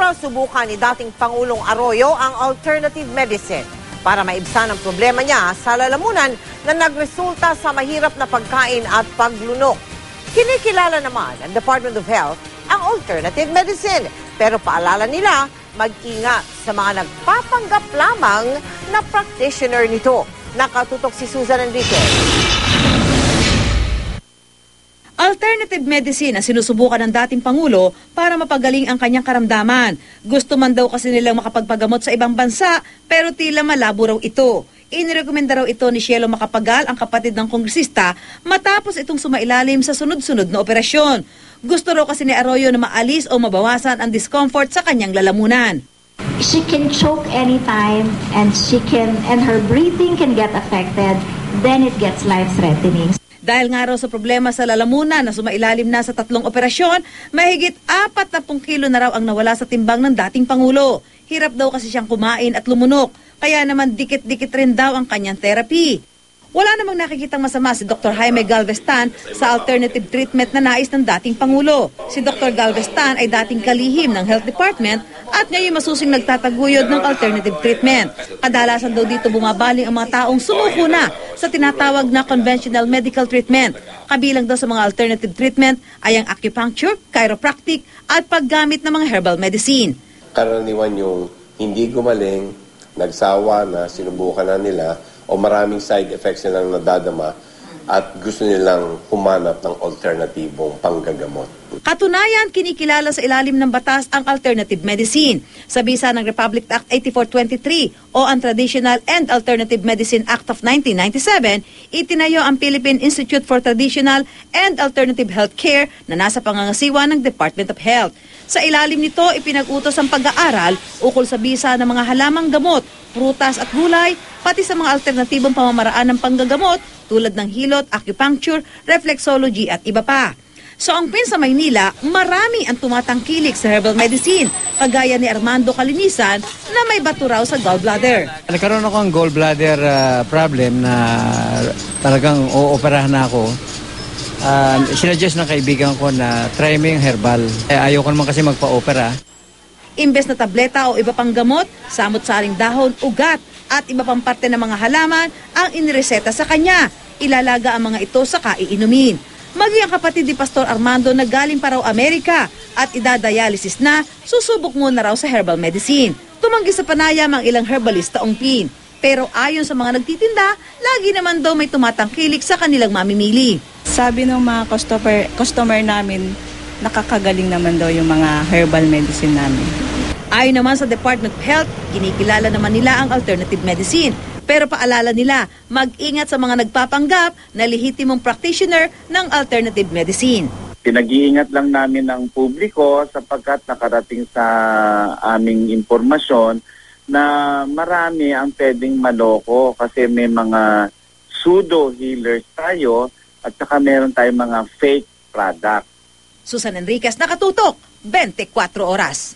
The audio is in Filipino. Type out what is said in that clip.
raw subukan ni dating Pangulong Arroyo ang alternative medicine para maibsan ang problema niya sa lalamunan na nagresulta sa mahirap na pagkain at paglunok. Kinikilala naman ng Department of Health ang alternative medicine. Pero paalala nila, mag-ingat sa mga nagpapanggap lamang na practitioner nito. Nakatutok si Susan Enriquez. Alternative medicine ang sinusubukan ng dating Pangulo para mapagaling ang kanyang karamdaman. Gusto man daw kasi nilang makapagpagamot sa ibang bansa, pero tila malabo raw ito. Inirekomenda raw ito ni Cielo Macapagal, ang kapatid ng kongresista, matapos itong sumailalim sa sunod-sunod na operasyon. Gusto raw kasi ni Arroyo na maalis o mabawasan ang discomfort sa kanyang lalamunan. She can choke anytime and her breathing can get affected, then it gets life-threatening. Dahil nga raw sa problema sa lalamunan na sumailalim na sa 3 operasyon, mahigit 40 kilo na raw ang nawala sa timbang ng dating Pangulo. Hirap daw kasi siyang kumain at lumunok, kaya naman dikit-dikit rin daw ang kanyang therapy. Wala namang nakikitang masama si Dr. Jaime Galvestan sa alternative treatment na nais ng dating Pangulo. Si Dr. Galvestan ay dating kalihim ng Health Department at ngayon masusing nagtataguyod ng alternative treatment. Kadalasan daw dito bumabaling ang mga taong sumuko na sa tinatawag na conventional medical treatment. Kabilang daw sa mga alternative treatment ay ang acupuncture, chiropractic at paggamit ng mga herbal medicine. Karaniwan yung hindi gumaling, nagsawa na, sinubukan na nila, o maraming side effects nilang nadadama at gusto nilang humanap ng alternatibong panggagamot. Katunayan, kinikilala sa ilalim ng batas ang alternative medicine. Sa bisa ng Republic Act 8423 o ang Traditional and Alternative Medicine Act of 1997, itinayo ang Philippine Institute for Traditional and Alternative Healthcare na nasa pangangasiwa ng Department of Health. Sa ilalim nito, ipinag-utos ang pag-aaral ukol sa bisa ng mga halamang gamot, prutas at gulay, pati sa mga alternatibong pamamaraan ng panggagamot tulad ng hilot, acupuncture, reflexology at iba pa. Sa Ongpin sa Maynila, marami ang tumatangkilik sa herbal medicine, kagaya ni Armando Calinisan na may bato raw sa gallbladder. Nagkaroon ako ng gallbladder problem na talagang ooperahan na ako. Sinuggest ng kaibigan ko na try mo yung herbal. Ayoko naman kasi magpa-opera. Imbes na tableta o iba pang gamot, samot-saring dahon, ugat at iba pang parte ng mga halaman ang inireseta sa kanya. Ilalaga ang mga ito sa kaiinumin. Maging ang kapatid ni Pastor Armando na galing pa raw Amerika at idadialysis na, susubok muna raw sa herbal medicine. Tumanggi sa panayam ang ilang herbalista Ongpin. Pero ayon sa mga nagtitinda, lagi naman daw may tumatangkilik sa kanilang mamimili. Sabi ng mga customer namin, nakakagaling naman daw yung mga herbal medicine namin. Ayon naman sa Department of Health, kinikilala naman nila ang alternative medicine. Pero paalala nila, mag-ingat sa mga nagpapanggap na lehitimong practitioner ng alternative medicine. Pinag-iingat lang namin ng publiko sapagkat nakarating sa aming impormasyon na marami ang pwedeng maloko kasi may mga pseudo-healers tayo at saka meron tayong mga fake product. Susan Enriquez, nakatutok, 24 oras.